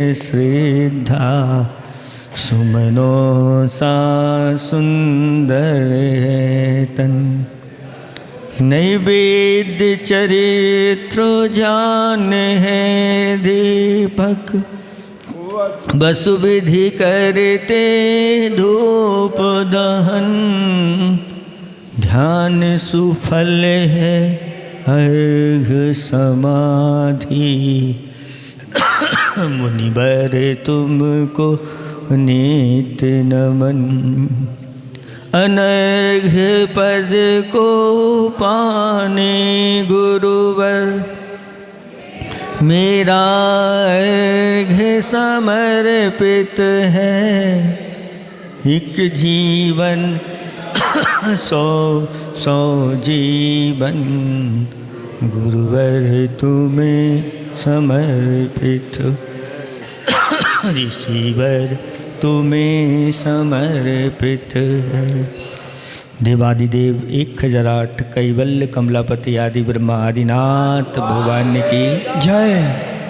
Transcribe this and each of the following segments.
श्रद्धा सुमनो सा सुंदर तन। नैवेद्य चरित्र जान है दीपक, वसु विधि करते धूप दहन। ध्यान सुफल है अर्घ समाधि, मुनिवर तुमको नित्य नमन। अनर्घ पद को पाने गुरुवर, मेरा अर्घ समर्पित है। एक जीवन सौ सौ जीवन, गुरुवर तुम्हें समर्पित। ऋषिवर तुम्हें समर्पित है। देवादिदेव 1008 कैवल्य कमलापति आदि ब्रह्मा आदिनाथ भगवान की जय।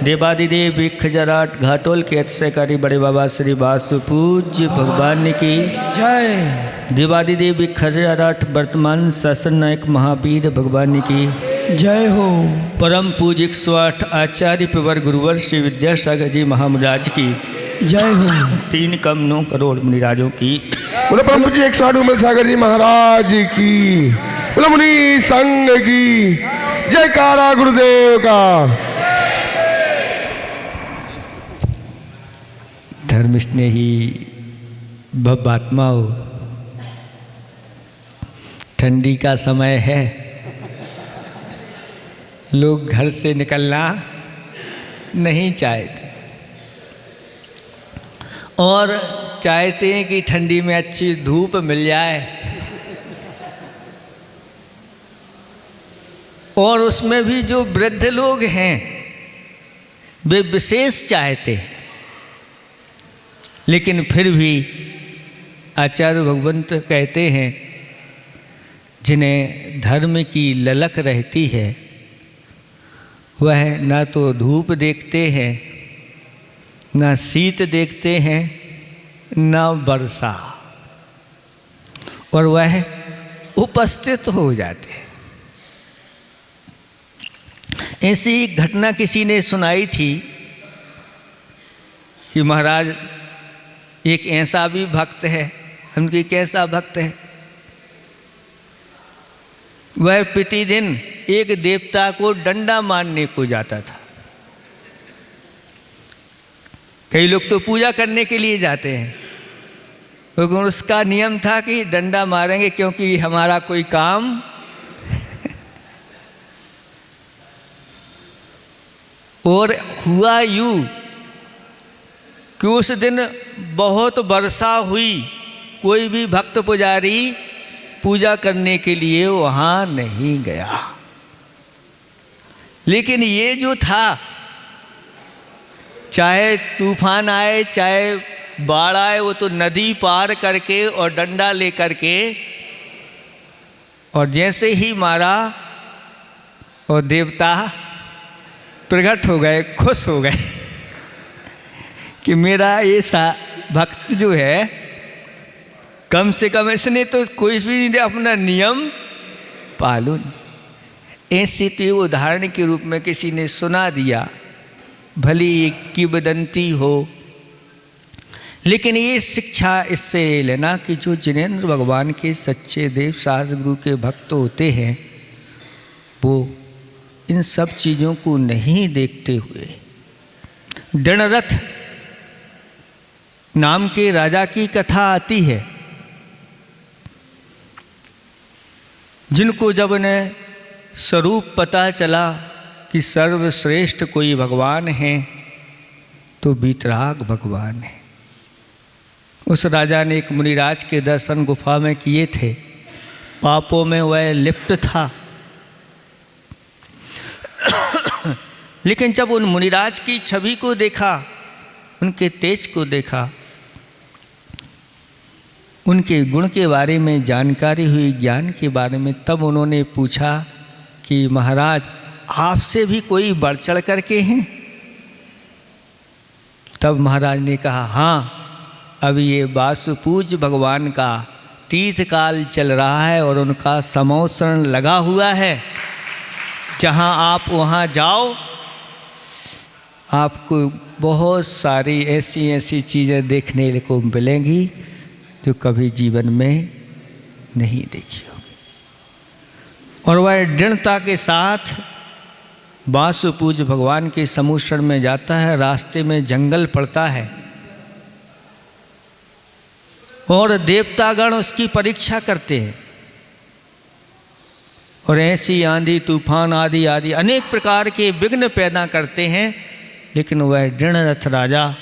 देवादिदेव 1008 घाटोल के अतिशयकारी बड़े बाबा श्री वासु पूज्य भगवान की जय। देवादिदेव 1008 वर्तमान शासन नायक महावीर भगवान की जय हो। परम पूज्य 108 आचार्य प्रवर गुरुवर श्री विद्यासागर जी महामुराज की जय हो। 3 कम 9 करोड़ मुनिराजों की। बोलो परम पूज्य 108 उमल सागर जी महाराज की, बोलो मुनि संघ की जयकारा गुरुदेव का। धर्म स्नेही भवात्माओं, ठंडी का समय है, लोग घर से निकलना नहीं चाहते और चाहते हैं कि ठंडी में अच्छी धूप मिल जाए, और उसमें भी जो वृद्ध लोग हैं वे विशेष चाहते हैं। लेकिन फिर भी आचार्य भगवंत कहते हैं, जिन्हें धर्म की ललक रहती है वह ना तो धूप देखते हैं, ना शीत देखते हैं, ना वर्षा, और वह उपस्थित हो जाते हैं। ऐसी घटना किसी ने सुनाई थी कि महाराज एक ऐसा भी भक्त है, उनकी कैसा भक्त है, वह प्रतिदिन एक देवता को डंडा मारने को जाता था। कई लोग तो पूजा करने के लिए जाते हैं, लेकिन उसका नियम था कि डंडा मारेंगे क्योंकि हमारा कोई काम और हुआ यूं कि उस दिन बहुत वर्षा हुई, कोई भी भक्त पुजारी पूजा करने के लिए वहाँ नहीं गया। लेकिन ये जो था, चाहे तूफान आए चाहे बाढ़ आए, वो तो नदी पार करके और डंडा ले करके, और जैसे ही मारा और देवता प्रकट हो गए, खुश हो गए कि मेरा ये भक्त जो है, कम से कम इसने तो कोई भी नहीं अपना नियम पालन। ऐसे तो उदाहरण के रूप में किसी ने सुना दिया, भली एक किंवदंती हो, लेकिन ये शिक्षा इससे लेना कि जो जिनेंद्र भगवान के सच्चे देव शास्त्र गुरु के भक्त होते हैं, वो इन सब चीज़ों को नहीं देखते हुए दृढ़रथ नाम के राजा की कथा आती है, जिनको जब उन्हें स्वरूप पता चला कि सर्वश्रेष्ठ कोई भगवान है तो वीतराग भगवान है। उस राजा ने एक मुनिराज के दर्शन गुफा में किए थे, पापों में वह लिप्त था। लेकिन जब उन मुनिराज की छवि को देखा, उनके तेज को देखा, उनके गुण के बारे में जानकारी हुई, ज्ञान के बारे में, तब उन्होंने पूछा कि महाराज आपसे भी कोई बढ़ चढ़ करके हैं? तब महाराज ने कहा, हाँ अब ये वासुपूज्य भगवान का तीर्थकाल चल रहा है और उनका समोसरण लगा हुआ है। जहाँ आप वहाँ जाओ, आपको बहुत सारी ऐसी ऐसी चीज़ें देखने को मिलेंगी जो कभी जीवन में नहीं देखी होगी। और वह दृढ़ता के साथ वासुपूज्य भगवान के समोसरण में जाता है। रास्ते में जंगल पड़ता है और देवतागण उसकी परीक्षा करते हैं और ऐसी आंधी तूफान आदि आदि अनेक प्रकार के विघ्न पैदा करते हैं, लेकिन वह दृढ़रथ राजा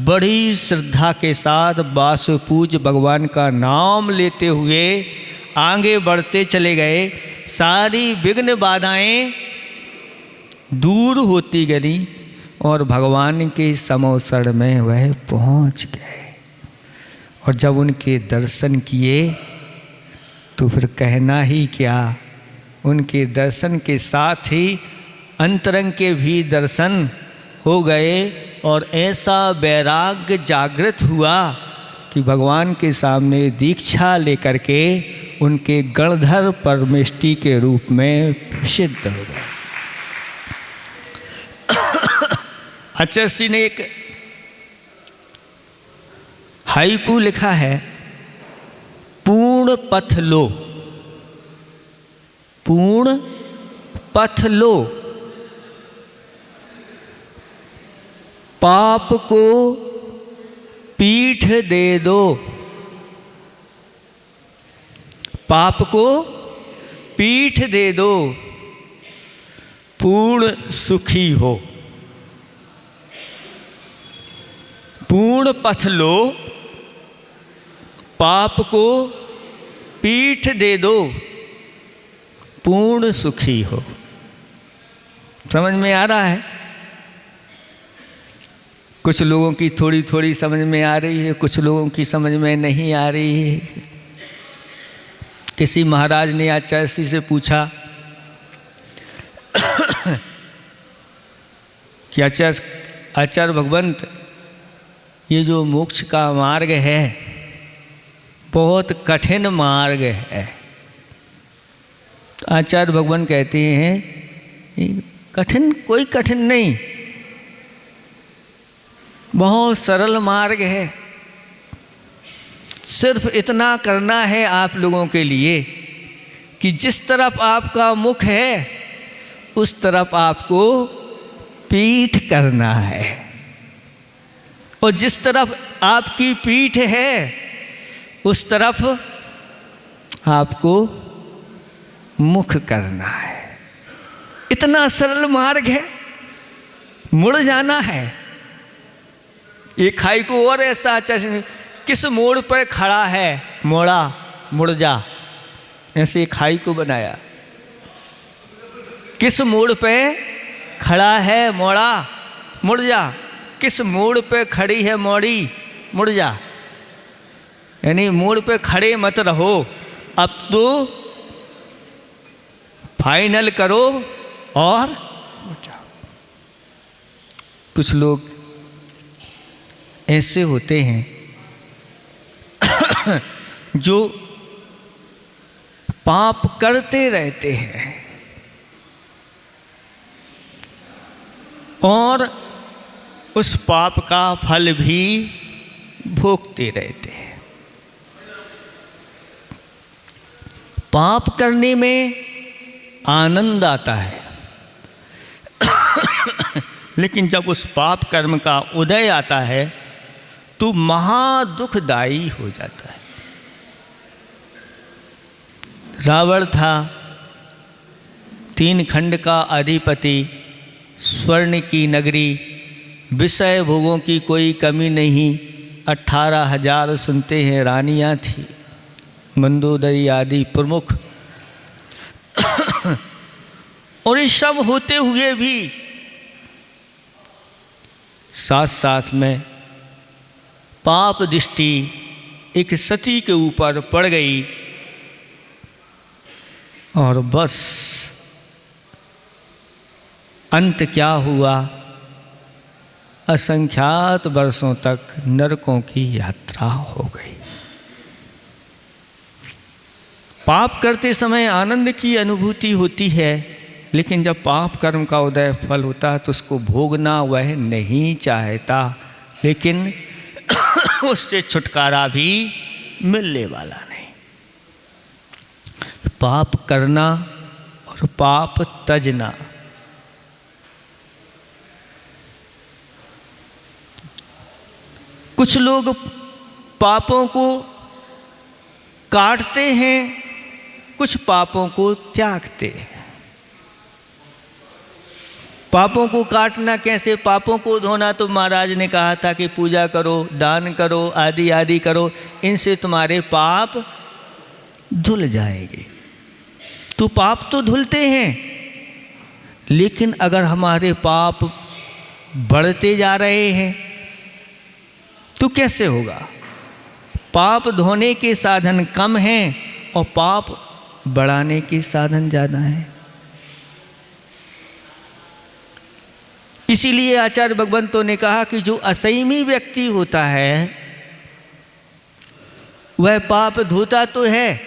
बड़ी श्रद्धा के साथ वासुपूज्य भगवान का नाम लेते हुए आगे बढ़ते चले गए। सारी विघ्न बाधाएं दूर होती गई और भगवान के समोसरण में वह पहुंच गए। और जब उनके दर्शन किए तो फिर कहना ही क्या, उनके दर्शन के साथ ही अंतरंग के भी दर्शन हो गए और ऐसा वैराग्य जागृत हुआ कि भगवान के सामने दीक्षा लेकर के उनके गणधर परमेष्टि के रूप में सिद्ध हो गए। आचार्य ने एक हाइकू लिखा है, पूर्ण पथ लो, पूर्ण पथ लो, पाप को पीठ दे दो, पाप को पीठ दे दो, पूर्ण सुखी हो। पूर्ण पथ लो, पाप को पीठ दे दो, पूर्ण सुखी हो। समझ में आ रहा है? कुछ लोगों की थोड़ी थोड़ी समझ में आ रही है, कुछ लोगों की समझ में नहीं आ रही है। किसी महाराज ने आचार्य से पूछा कि आचार्य भगवंत, ये जो मोक्ष का मार्ग है बहुत कठिन मार्ग है। आचार्य भगवान कहते हैं कठिन, कोई कठिन नहीं, बहुत सरल मार्ग है। सिर्फ इतना करना है आप लोगों के लिए कि जिस तरफ आपका मुख है उस तरफ आपको पीठ करना है, और जिस तरफ आपकी पीठ है उस तरफ आपको मुख करना है। इतना सरल मार्ग है, मुड़ जाना है। एक खाई को और ऐसा अच्छा, किस मोड़ पर खड़ा है मोड़ा, मुड़ जा, ऐसे खाई को बनाया। किस मोड़ पे खड़ा है मोड़ा, मुड़ जा, किस मोड़ पे खड़ी है मोड़ी, मुड़ जा। यानी मोड़ पे खड़े मत रहो, अब तो फाइनल करो और मुड़ जाओ। कुछ लोग ऐसे होते हैं जो पाप करते रहते हैं और उस पाप का फल भी भोगते रहते हैं। पाप करने में आनंद आता है लेकिन जब उस पाप कर्म का उदय आता है तो महादुखदायी हो जाता है। रावण था 3 खंड का अधिपति, स्वर्ण की नगरी, विषय भोगों की कोई कमी नहीं, 18,000 सुनते हैं रानियां थी, मंदोदरी आदि प्रमुख। और ये सब होते हुए भी साथ साथ में पाप दृष्टि एक सती के ऊपर पड़ गई और बस अंत क्या हुआ, असंख्यात वर्षों तक नरकों की यात्रा हो गई। पाप करते समय आनंद की अनुभूति होती है, लेकिन जब पाप कर्म का उदय फल होता है तो उसको भोगना वह नहीं चाहता, लेकिन उससे छुटकारा भी मिलने वाला नहीं। पाप करना और पाप तजना, कुछ लोग पापों को काटते हैं, कुछ पापों को त्यागते हैं। पापों को काटना कैसे? पापों को धोना तो महाराज ने कहा था कि पूजा करो, दान करो, आदि आदि करो, इनसे तुम्हारे पाप धुल जाएंगे। तो पाप तो धुलते हैं, लेकिन अगर हमारे पाप बढ़ते जा रहे हैं तो कैसे होगा? पाप धोने के साधन कम हैं और पाप बढ़ाने के साधन ज़्यादा हैं। इसीलिए आचार्य भगवंतों ने कहा कि जो असंयमी व्यक्ति होता है वह पाप धोता तो है,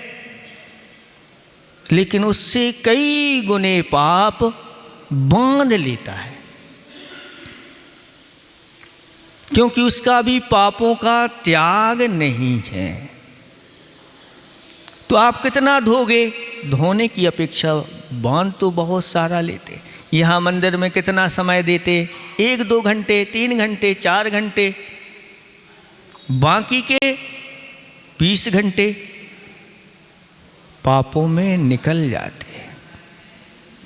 लेकिन उससे कई गुने पाप बांध लेता है, क्योंकि उसका भी पापों का त्याग नहीं है। तो आप कितना धोगे? धोने की अपेक्षा बांध तो बहुत सारा लेते। यहाँ मंदिर में कितना समय देते? 1-2 घंटे, 3 घंटे, 4 घंटे, बाकी के 20 घंटे पापों में निकल जाते हैं।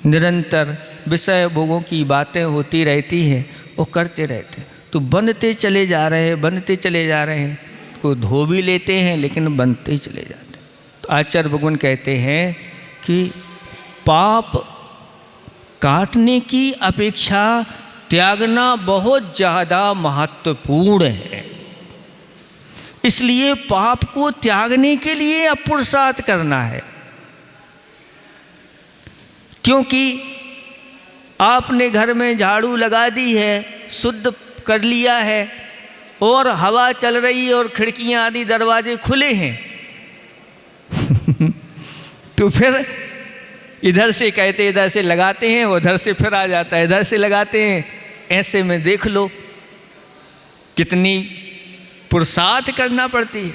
निरंतर विषय भोगों की बातें होती रहती हैं और करते रहते हैं, तो बनते चले जा रहे हैं, बनते चले जा रहे हैं। को धो भी लेते हैं लेकिन बनते ही चले जाते हैं। तो आचार्य भगवान कहते हैं कि पाप काटने की अपेक्षा त्यागना बहुत ज़्यादा महत्वपूर्ण है। इसलिए पाप को त्यागने के लिए अब पुरुषार्थ करना है, क्योंकि आपने घर में झाड़ू लगा दी है, शुद्ध कर लिया है और हवा चल रही है और खिड़कियां आदि दरवाजे खुले हैं तो फिर इधर से कहते इधर से लगाते हैं, उधर से फिर आ जाता है, इधर से लगाते हैं। ऐसे में देख लो कितनी पुरुषार्थ करना पड़ती है।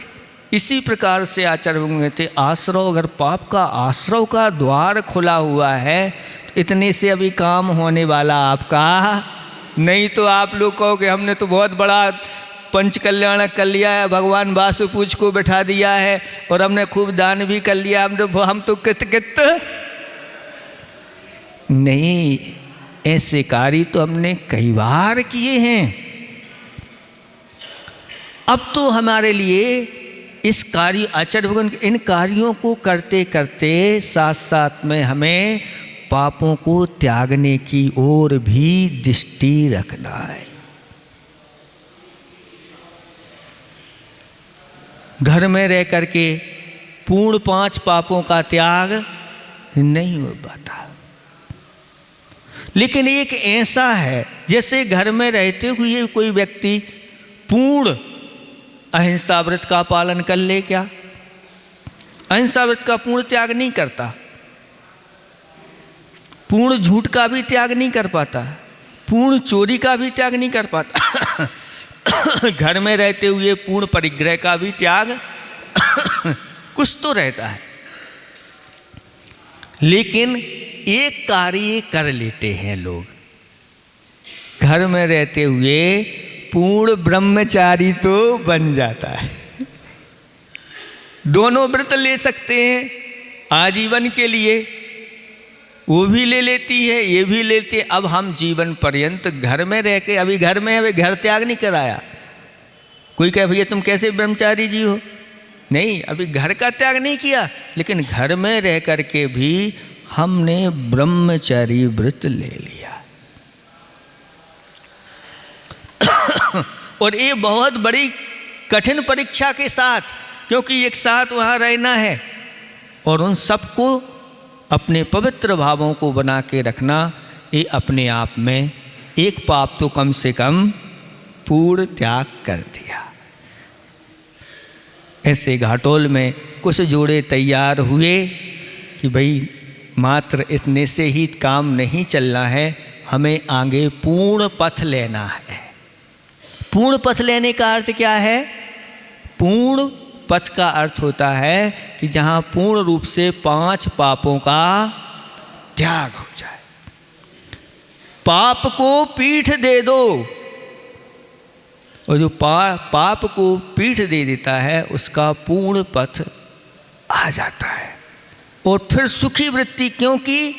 इसी प्रकार से आचार्य कहते आश्रव, अगर पाप का आश्रव का द्वार खुला हुआ है तो इतने से अभी काम होने वाला आपका नहीं। तो आप लोग कहो कि हमने तो बहुत बड़ा पंच कल्याण कर लिया है, भगवान वासुपूज को बैठा दिया है और हमने खूब दान भी कर लिया, हम तो कित नहीं। ऐसे कार्य तो हमने कई बार किए हैं। अब तो हमारे लिए इस कार्य आचार्य भगवान इन कार्यों को करते करते साथ साथ में हमें पापों को त्यागने की ओर भी दृष्टि रखना है। घर में रह करके पूर्ण 5 पापों का त्याग नहीं हो पाता, लेकिन एक ऐसा है जैसे घर में रहते हुए कोई व्यक्ति पूर्ण अहिंसा व्रत का पालन कर ले। क्या अहिंसा व्रत का पूर्ण त्याग नहीं करता, पूर्ण झूठ का भी त्याग नहीं कर पाता, पूर्ण चोरी का भी त्याग नहीं कर पाता घर में रहते हुए पूर्ण परिग्रह का भी त्याग कुछ तो रहता है, लेकिन एक कार्य कर लेते हैं लोग। घर में रहते हुए पूर्ण ब्रह्मचारी तो बन जाता है। दोनों व्रत ले सकते हैं आजीवन के लिए, वो भी ले लेती है, ये भी लेते। अब हम जीवन पर्यंत घर में रह के, अभी घर में, अभी घर त्याग नहीं कराया। कोई कहे भैया तुम कैसे ब्रह्मचारी जी हो? नहीं, अभी घर का त्याग नहीं किया, लेकिन घर में रह करके भी हमने ब्रह्मचारी व्रत ले लिया। और ये बहुत बड़ी कठिन परीक्षा के साथ, क्योंकि एक साथ वहाँ रहना है और उन सबको अपने पवित्र भावों को बना के रखना, ये अपने आप में एक पाप तो कम से कम पूर्ण त्याग कर दिया। ऐसे घाटोल में कुछ जोड़े तैयार हुए कि भाई मात्र इतने से ही काम नहीं चलना है, हमें आगे पूर्ण पथ लेना है। पूर्ण पथ लेने का अर्थ क्या है? पूर्ण पथ का अर्थ होता है कि जहाँ पूर्ण रूप से 5 पापों का त्याग हो जाए। पाप को पीठ दे दो, और जो पाप को पीठ दे देता है उसका पूर्ण पथ आ जाता है। और फिर सुखी वृत्ति, क्योंकि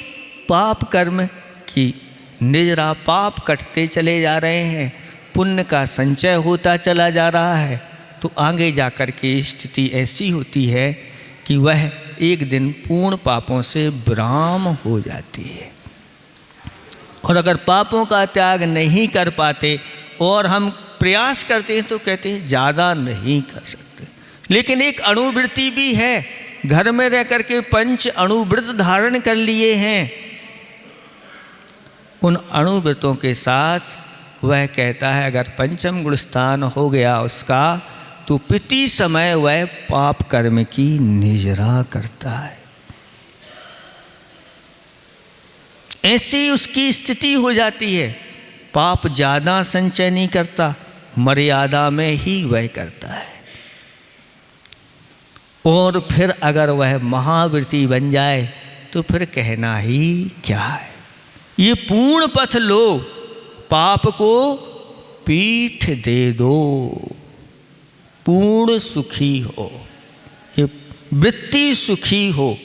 पाप कर्म की निजरा पाप कटते चले जा रहे हैं, पुण्य का संचय होता चला जा रहा है, तो आगे जाकर के स्थिति ऐसी होती है कि वह एक दिन पूर्ण पापों से विराम हो जाती है। और अगर पापों का त्याग नहीं कर पाते और हम प्रयास करते हैं तो कहते हैं ज़्यादा नहीं कर सकते। लेकिन एक अणुवृत्ति भी है, घर में रह करके 5 अणुव्रत धारण कर लिए हैं। उन अणुव्रतों के साथ वह कहता है अगर पंचम गुणस्थान हो गया उसका, तो प्रति समय वह पाप कर्म की निजरा करता है। ऐसी उसकी स्थिति हो जाती है, पाप ज़्यादा संचय नहीं करता, मर्यादा में ही वह करता है। और फिर अगर वह महावृत्ति बन जाए तो फिर कहना ही क्या है। ये पूर्ण पथ लो, पाप को पीठ दे दो, पूर्ण सुखी हो, ये वृत्ति सुखी हो।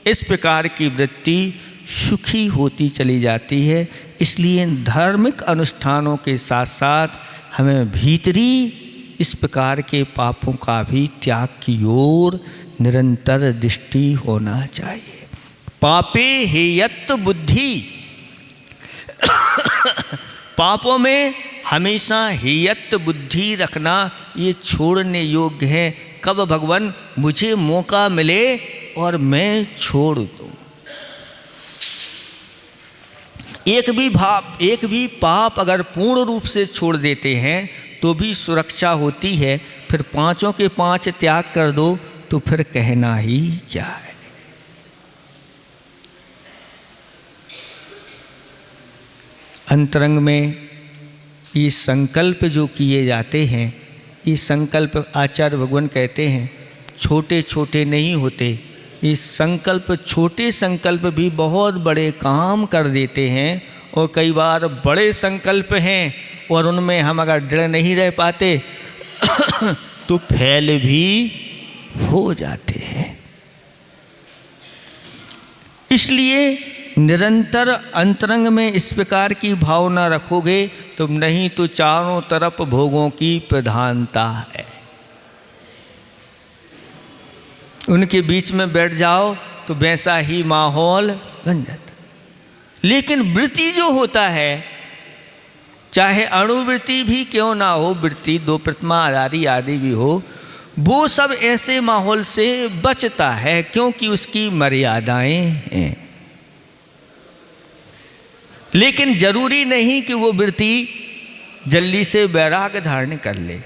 इस प्रकार की वृत्ति सुखी होती चली जाती है। इसलिए धार्मिक अनुष्ठानों के साथ साथ हमें भीतरी इस प्रकार के पापों का भी त्याग की ओर निरंतर दृष्टि होना चाहिए। पापे हेयत बुद्धि, पापों में हमेशा हेयत बुद्धि रखना ये छोड़ने योग्य है। कब भगवान मुझे मौका मिले और मैं छोड़ दूँ। एक भी पाप अगर पूर्ण रूप से छोड़ देते हैं तो भी सुरक्षा होती है। फिर 5 के 5 त्याग कर दो तो फिर कहना ही क्या है। अंतरंग में ये संकल्प जो किए जाते हैं, ये संकल्प आचार्य भगवान कहते हैं छोटे छोटे नहीं होते। ये संकल्प, छोटे संकल्प भी बहुत बड़े काम कर देते हैं। और कई बार बड़े संकल्प हैं और उनमें हम अगर दृढ़ नहीं रह पाते तो फैल भी हो जाते हैं। इसलिए निरंतर अंतरंग में इस प्रकार की भावना रखोगे तो नहीं तो चारों तरफ भोगों की प्रधानता है। उनके बीच में बैठ जाओ तो वैसा ही माहौल बन जाता। लेकिन वृत्ति जो होता है, चाहे अणुवृत्ति भी क्यों ना हो, वृत्ति 2 प्रतिमा आधारी आदि भी हो, वो सब ऐसे माहौल से बचता है क्योंकि उसकी मर्यादाएं हैं। लेकिन जरूरी नहीं कि वो वृत्ति जल्दी से वैराग्य धारण कर ले।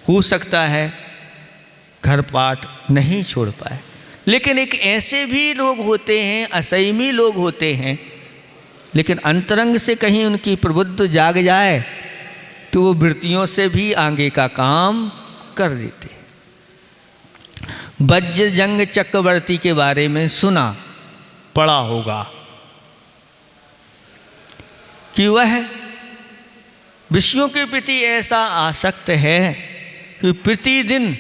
हो सकता है घर पाठ नहीं छोड़ पाए। लेकिन एक ऐसे भी लोग होते हैं, असंयमी लोग होते हैं, लेकिन अंतरंग से कहीं उनकी प्रबुद्ध जाग जाए तो वो वृत्तियों से भी आगे का काम कर देते। वज्रजंग चक्रवर्ती के बारे में सुना पढ़ा होगा कि वह विषयों के प्रति ऐसा आसक्त है कि प्रतिदिन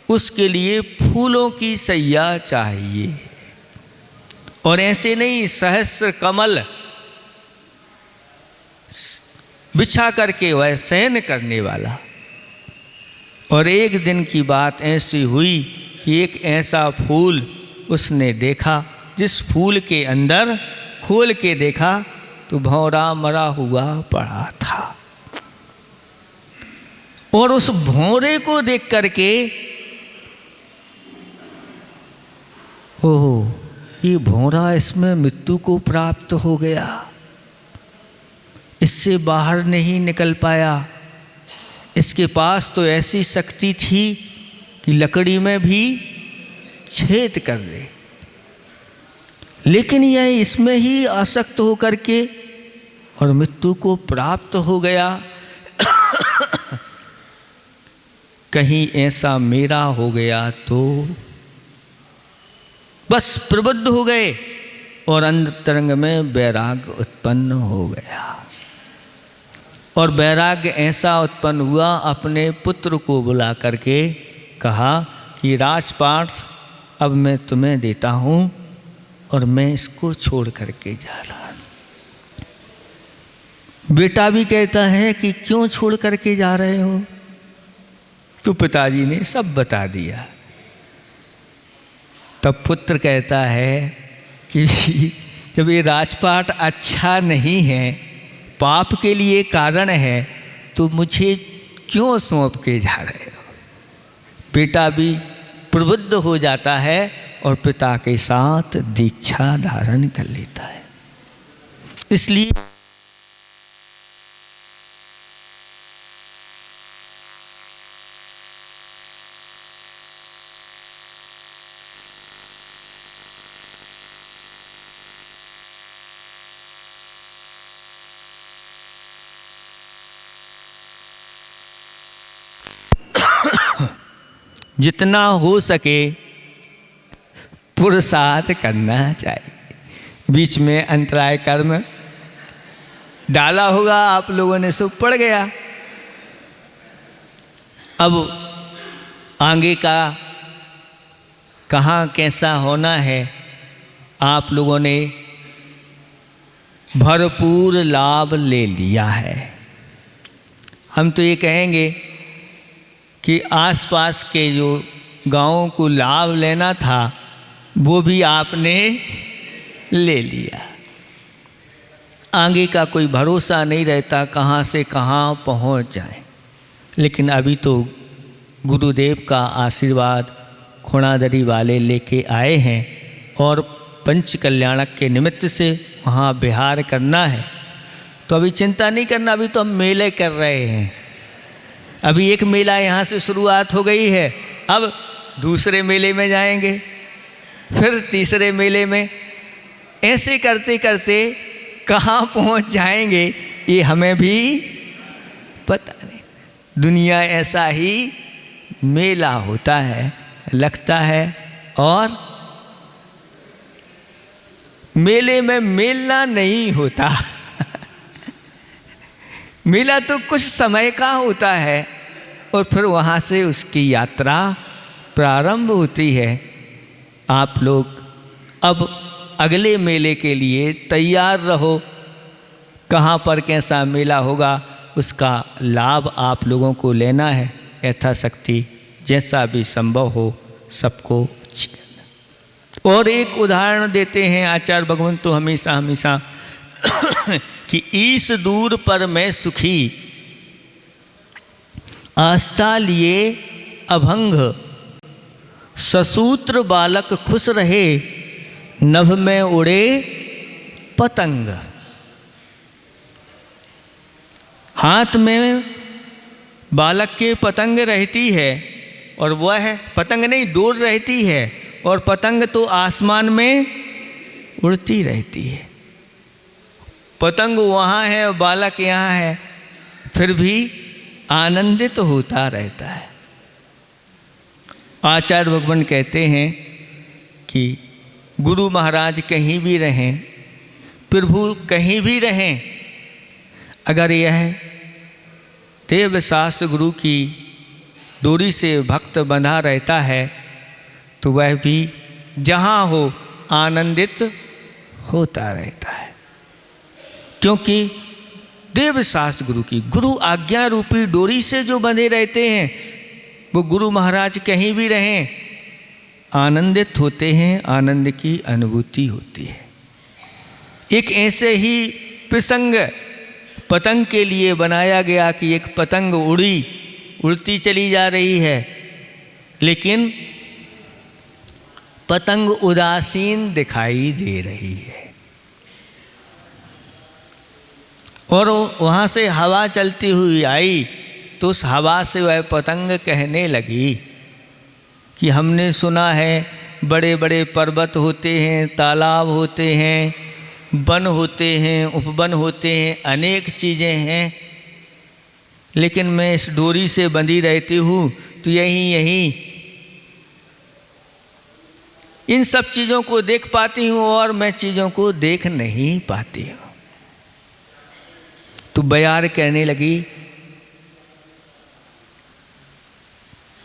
उसके लिए फूलों की सैया चाहिए। और ऐसे नहीं, सहस्र कमल बिछा करके वह शयन करने वाला। और एक दिन की बात ऐसी हुई कि एक ऐसा फूल उसने देखा, जिस फूल के अंदर खोल के देखा तो भौरा मरा हुआ पड़ा था। और उस भौरे को देख करके ओह, ये भौरा, इसमें मृत्यु को प्राप्त हो गया। इससे बाहर नहीं निकल पाया। इसके पास तो ऐसी शक्ति थी कि लकड़ी में भी छेद कर दे, लेकिन यह इसमें ही आसक्त होकर के और मृत्यु को प्राप्त हो गया। कहीं ऐसा मेरा हो गया तो बस प्रबुद्ध हो गए और अंतरंग में वैराग्य उत्पन्न हो गया। और वैराग्य ऐसा उत्पन्न हुआ, अपने पुत्र को बुला करके कहा कि राजपाट अब मैं तुम्हें देता हूँ और मैं इसको छोड़ करके जा रहा हूँ। बेटा भी कहता है कि क्यों छोड़ करके जा रहे हो? तो पिताजी ने सब बता दिया। तब पुत्र कहता है कि जब ये राजपाट अच्छा नहीं है, पाप के लिए कारण है, तो मुझे क्यों सौंप के जा रहे हो? बेटा भी प्रबुद्ध हो जाता है और पिता के साथ दीक्षा धारण कर लेता है। इसलिए जितना हो सके पुरुषार्थ करना चाहिए। बीच में अंतराय कर्म डाला होगा आप लोगों ने, सो पड़ गया। अब आगे का कहाँ कैसा होना है, आप लोगों ने भरपूर लाभ ले लिया है। हम तो ये कहेंगे कि आसपास के जो गांवों को लाभ लेना था वो भी आपने ले लिया। आगे का कोई भरोसा नहीं रहता, कहाँ से कहाँ पहुँच जाए। लेकिन अभी तो गुरुदेव का आशीर्वाद खुणादरी वाले लेके आए हैं और पंच कल्याणक के निमित्त से वहाँ विहार करना है। तो अभी चिंता नहीं करना, अभी तो हम मेले कर रहे हैं। अभी एक मेला यहाँ से शुरुआत हो गई है, अब दूसरे मेले में जाएंगे, फिर तीसरे मेले में, ऐसे करते करते कहाँ पहुँच जाएंगे ये हमें भी पता नहीं। दुनिया ऐसा ही मेला होता है, लगता है, और मेले में मेलना नहीं होता। मेला तो कुछ समय का होता है और फिर वहाँ से उसकी यात्रा प्रारंभ होती है। आप लोग अब अगले मेले के लिए तैयार रहो। कहाँ पर कैसा मेला होगा उसका लाभ आप लोगों को लेना है। यथाशक्ति जैसा भी संभव हो सबको। और एक उदाहरण देते हैं आचार्य भगवंत तो हमेशा हमेशा कि ईस दूर पर मैं सुखी, आस्था लिए अभंग, ससूत्र बालक खुश रहे, नभ में उड़े पतंग। हाथ में बालक के पतंग रहती है और वह पतंग नहीं डोर रहती है, और पतंग तो आसमान में उड़ती रहती है। पतंग वहाँ है और बालक यहाँ है, फिर भी आनंदित होता रहता है। आचार्य भगवान कहते हैं कि गुरु महाराज कहीं भी रहें, प्रभु कहीं भी रहें, अगर यह देव शास्त्र गुरु की डोरी से भक्त बंधा रहता है तो वह भी जहाँ हो आनंदित होता रहता है। क्योंकि देव शास्त्र गुरु की गुरु आज्ञा रूपी डोरी से जो बंधे रहते हैं वो गुरु महाराज कहीं भी रहें आनंदित होते हैं, आनंद की अनुभूति होती है। एक ऐसे ही प्रसंग पतंग के लिए बनाया गया कि एक पतंग उड़ती चली जा रही है, लेकिन पतंग उदासीन दिखाई दे रही है। और वहाँ से हवा चलती हुई आई तो उस हवा से वह पतंग कहने लगी कि हमने सुना है बड़े बड़े पर्वत होते हैं, तालाब होते हैं, वन होते हैं, उपवन होते हैं, अनेक चीज़ें हैं, लेकिन मैं इस डोरी से बंधी रहती हूँ तो यहीं इन सब चीज़ों को देख पाती हूँ और मैं चीज़ों को देख नहीं पाती हूँ। तो बयार कहने लगी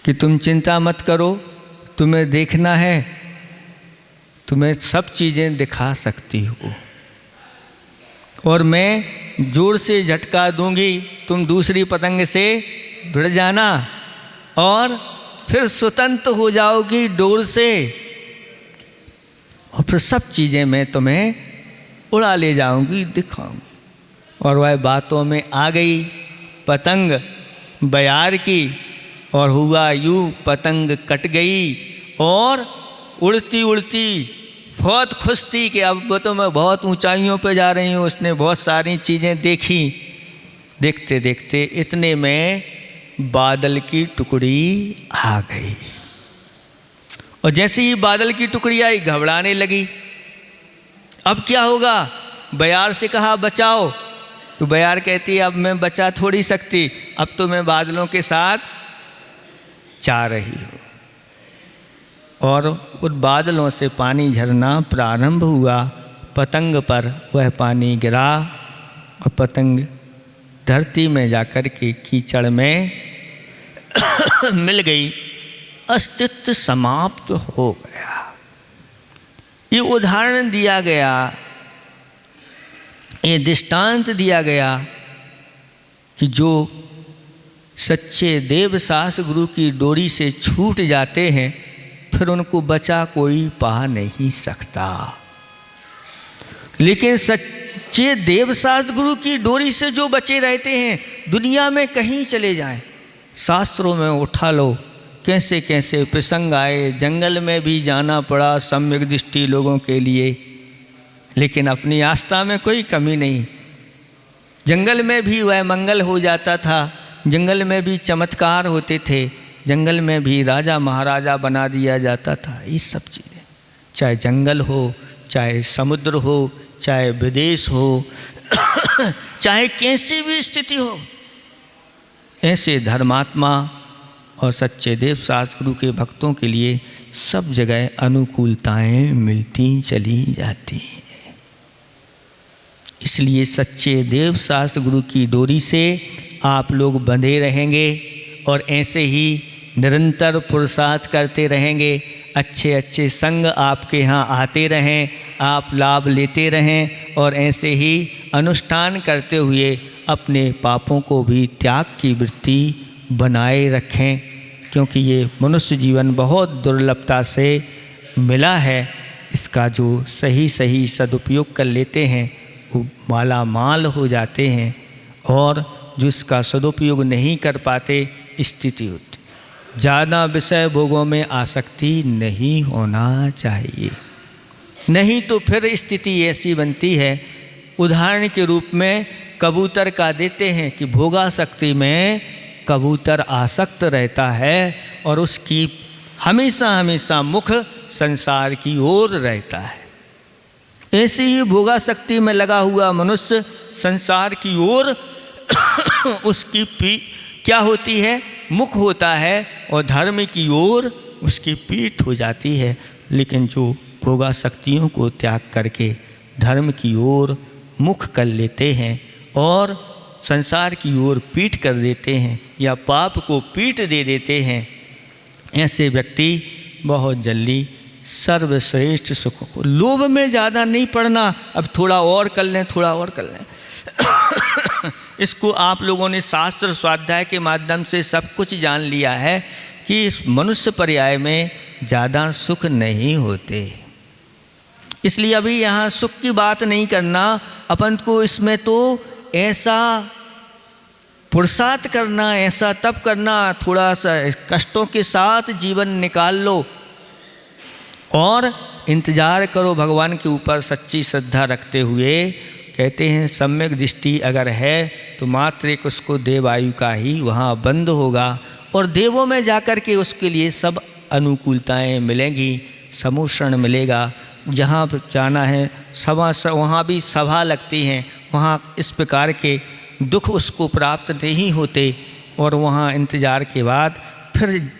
कि तुम चिंता मत करो, तुम्हें देखना है, तुम्हें सब चीज़ें दिखा सकती हो और मैं जोर से झटका दूंगी, तुम दूसरी पतंग से भिड़ जाना और फिर स्वतंत्र हो जाओगी डोर से और फिर सब चीज़ें मैं तुम्हें उड़ा ले जाऊंगी, दिखाऊंगी। और वह बातों में आ गई पतंग बयार की और हुआ यूँ, पतंग कट गई और उड़ती उड़ती बहुत खुश थी कि अब तो मैं बहुत ऊंचाइयों पे जा रही हूँ। उसने बहुत सारी चीज़ें देखी। देखते देखते इतने में बादल की टुकड़ी आ गई और जैसे ही बादल की टुकड़ी आई घबराने लगी। अब क्या होगा? बयार से कहा बचाओ, तो बयार कहती है अब मैं बचा थोड़ी सकती, अब तो मैं बादलों के साथ जा रही हूँ। और उन बादलों से पानी झरना प्रारंभ हुआ, पतंग पर वह पानी गिरा और पतंग धरती में जाकर के कीचड़ में मिल गई, अस्तित्व समाप्त हो गया। ये उदाहरण दिया गया, ये दृष्टांत दिया गया कि जो सच्चे देवसास गुरु की डोरी से छूट जाते हैं फिर उनको बचा कोई पा नहीं सकता। लेकिन सच्चे देवसास गुरु की डोरी से जो बचे रहते हैं, दुनिया में कहीं चले जाएं, शास्त्रों में उठा लो, कैसे कैसे प्रसंग आए, जंगल में भी जाना पड़ा सम्यक दृष्टि लोगों के लिए, लेकिन अपनी आस्था में कोई कमी नहीं। जंगल में भी वह मंगल हो जाता था, जंगल में भी चमत्कार होते थे, जंगल में भी राजा महाराजा बना दिया जाता था। ये सब चीज़ें, चाहे जंगल हो, चाहे समुद्र हो, चाहे विदेश हो चाहे कैसी भी स्थिति हो, ऐसे धर्मात्मा और सच्चे देवसास गुरु के भक्तों के लिए सब जगह अनुकूलताएं मिलती चली जाती हैं। इसलिए सच्चे देवसास गुरु की डोरी से आप लोग बंधे रहेंगे और ऐसे ही निरंतर पुरुषार्थ करते रहेंगे, अच्छे अच्छे संग आपके यहाँ आते रहें, आप लाभ लेते रहें और ऐसे ही अनुष्ठान करते हुए अपने पापों को भी त्याग की वृत्ति बनाए रखें, क्योंकि ये मनुष्य जीवन बहुत दुर्लभता से मिला है। इसका जो सही सही सदुपयोग कर लेते हैं वो माला माल हो जाते हैं और जो इसका सदुपयोग नहीं कर पाते स्थिति होती। ज़्यादा विषय भोगों में आसक्ति नहीं होना चाहिए, नहीं तो फिर स्थिति ऐसी बनती है। उदाहरण के रूप में कबूतर का देते हैं कि भोगासक्ति में कबूतर आसक्त रहता है और उसकी हमेशा हमेशा मुख संसार की ओर रहता है। ऐसे ही भोगासक्ति में लगा हुआ मनुष्य संसार की ओर उसकी क्या होती है? मुख होता है और धर्म की ओर उसकी पीठ हो जाती है। लेकिन जो भोगासक्तियों को त्याग करके धर्म की ओर मुख कर लेते हैं और संसार की ओर पीठ कर देते हैं या पाप को पीठ दे देते हैं, ऐसे व्यक्ति बहुत जल्दी सर्वश्रेष्ठ सुख को, लोभ में ज़्यादा नहीं पड़ना, अब थोड़ा और कर लें, थोड़ा और कर लें इसको आप लोगों ने शास्त्र स्वाध्याय के माध्यम से सब कुछ जान लिया है कि इस मनुष्य पर्याय में ज़्यादा सुख नहीं होते। इसलिए अभी यहाँ सुख की बात नहीं करना, अपन को इसमें तो ऐसा पुरुषार्थ करना, ऐसा तप करना, थोड़ा सा कष्टों के साथ जीवन निकाल लो और इंतज़ार करो भगवान के ऊपर सच्ची श्रद्धा रखते हुए कहते हैं सम्यक दृष्टि अगर है तो मात्र एक उसको देवायु का ही वहाँ बंद होगा और देवों में जाकर के उसके लिए सब अनुकूलताएं मिलेंगी, समूषण मिलेगा। जहाँ पर जाना है सभा वहाँ भी सभा लगती हैं, वहाँ इस प्रकार के दुख उसको प्राप्त नहीं होते और वहाँ इंतजार के बाद फिर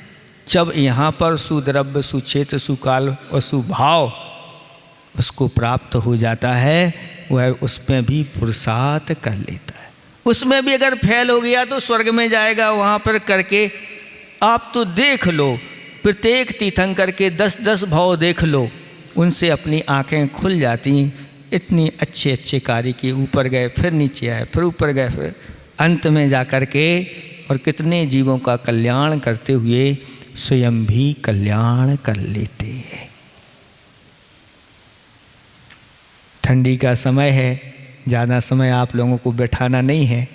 जब यहाँ पर सुद्रव्य सुक्षेत्र सुकाल और सुभाव उसको प्राप्त हो जाता है, वह उसमें भी पुरुषार्थ कर लेता है। उसमें भी अगर फेल हो गया तो स्वर्ग में जाएगा। वहाँ पर करके आप तो देख लो, प्रत्येक तीर्थंकर के 10-10 भाव देख लो, उनसे अपनी आंखें खुल जाती। इतनी अच्छे अच्छे कार्य के ऊपर गए, फिर नीचे आए, फिर ऊपर गए, फिर अंत में जा कर के और कितने जीवों का कल्याण करते हुए स्वयं भी कल्याण कर लेते हैं। ठंडी का समय है, ज़्यादा समय आप लोगों को बैठाना नहीं है,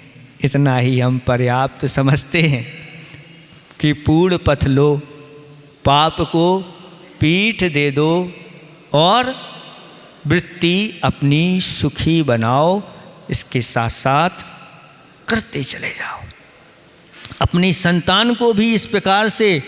इतना ही हम पर्याप्त समझते हैं कि पूर्ण पथ लो, पाप को पीठ दे दो और वृत्ति अपनी सुखी बनाओ। इसके साथ साथ करते चले जाओ। अपनी संतान को भी इस प्रकार से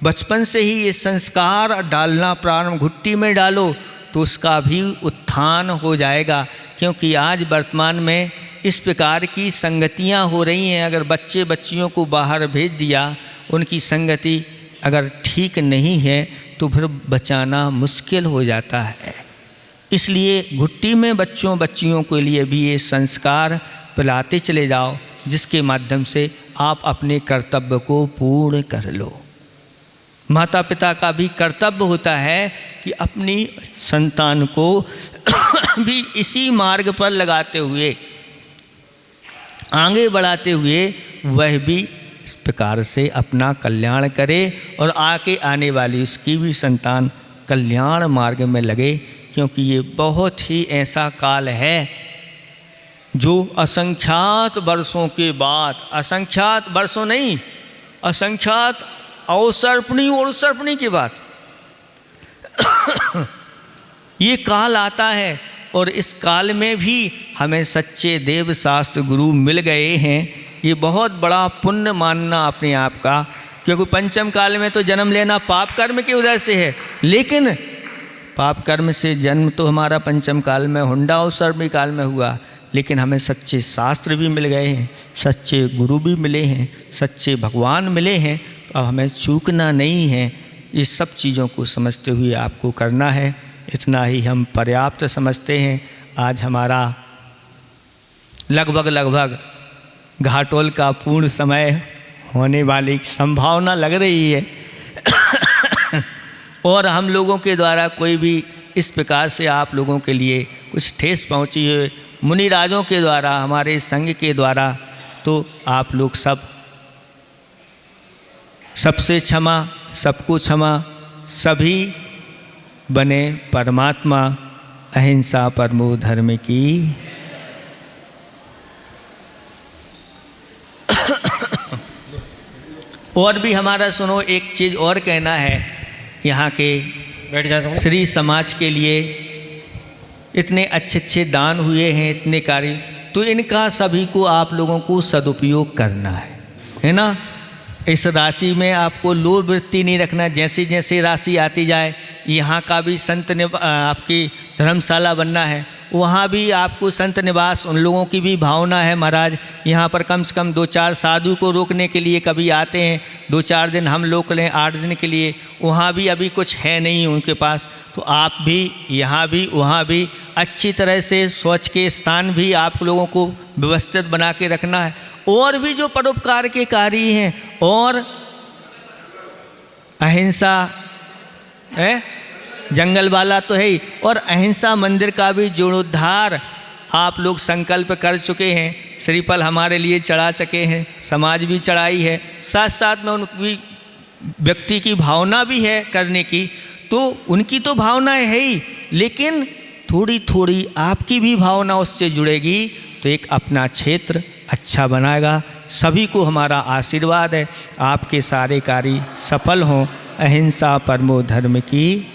बचपन से ही ये संस्कार डालना प्रारंभ, घुट्टी में डालो तो उसका भी उत्थान हो जाएगा। क्योंकि आज वर्तमान में इस प्रकार की संगतियां हो रही हैं। अगर बच्चे बच्चियों को बाहर भेज दिया, उनकी संगति अगर ठीक नहीं है तो फिर बचाना मुश्किल हो जाता है। इसलिए घुट्टी में बच्चों बच्चियों के लिए भी ये संस्कार पिलाते चले जाओ, जिसके माध्यम से आप अपने कर्तव्य को पूर्ण कर लो। माता पिता का भी कर्तव्य होता है कि अपनी संतान को भी इसी मार्ग पर लगाते हुए, आगे बढ़ाते हुए वह भी इस प्रकार से अपना कल्याण करे और आगे आने वाली उसकी भी संतान कल्याण मार्ग में लगे। क्योंकि ये बहुत ही ऐसा काल है जो असंख्यात वर्षों के बाद, असंख्यात वर्षों नहीं, असंख्यात अवसर्पणी और सर्पणी के बाद ये काल आता है। और इस काल में भी हमें सच्चे देव शास्त्र गुरु मिल गए हैं। ये बहुत बड़ा पुण्य मानना अपने आप का, क्योंकि पंचम काल में तो जन्म लेना पाप कर्म की वजह से है, लेकिन पाप कर्म से जन्म तो हमारा पंचम काल में हुंडा और सर्पणी काल में हुआ, लेकिन हमें सच्चे शास्त्र भी मिल गए हैं, सच्चे गुरु भी मिले हैं, सच्चे भगवान मिले हैं। अब हमें चूकना नहीं है। ये सब चीज़ों को समझते हुए आपको करना है। इतना ही हम पर्याप्त समझते हैं। आज हमारा लगभग घाटोल का पूर्ण समय होने वाली संभावना लग रही है और हम लोगों के द्वारा कोई भी इस प्रकार से आप लोगों के लिए कुछ ठेस पहुंची है मुनि राजों के द्वारा, हमारे संघ के द्वारा, तो आप लोग सबसे क्षमा, सबको क्षमा, सभी बने परमात्मा। अहिंसा परमो धर्म की। और भी हमारा सुनो, एक चीज़ और कहना है। यहाँ के बैठ जाता हूँ। श्री समाज के लिए इतने अच्छे अच्छे दान हुए हैं, इतने कार्य, तो इनका सभी को आप लोगों को सदुपयोग करना है ना। इस राशि में आपको लोभ वृत्ति नहीं रखना। जैसे जैसे राशि आती जाए, यहाँ का भी संत आपकी धर्मशाला बनना है, वहाँ भी आपको संत निवास, उन लोगों की भी भावना है महाराज। यहाँ पर कम से कम 2-4 साधु को रोकने के लिए कभी आते हैं, 2-4 दिन हम लोग लें, 8 दिन के लिए। वहाँ भी अभी कुछ है नहीं उनके पास, तो आप भी यहाँ भी वहाँ भी अच्छी तरह से शौच के स्थान भी आप लोगों को व्यवस्थित बना के रखना है। और भी जो परोपकार के कार्य हैं, और अहिंसा है, जंगल वाला तो है ही, और अहिंसा मंदिर का भी जीर्णोद्धार आप लोग संकल्प कर चुके हैं। श्रीफल हमारे लिए चढ़ा सके हैं, समाज भी चढ़ाई है, साथ साथ में उनकी व्यक्ति की भावना भी है करने की, तो उनकी तो भावनाएं है ही, लेकिन थोड़ी थोड़ी आपकी भी भावना उससे जुड़ेगी तो एक अपना क्षेत्र अच्छा बनाएगा। सभी को हमारा आशीर्वाद है, आपके सारे कार्य सफल हों। अहिंसा परमो धर्म की।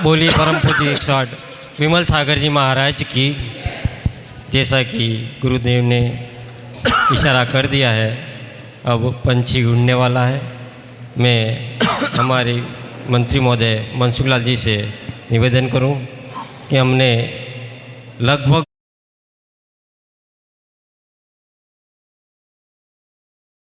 बोलिए परम पूज्य 108 विमल सागर जी महाराज की, जैसा कि गुरुदेव ने इशारा कर दिया है, अब पंछी उड़ने वाला है। मैं हमारे मंत्री महोदय मनसुख लाल जी से निवेदन करूं कि हमने लगभग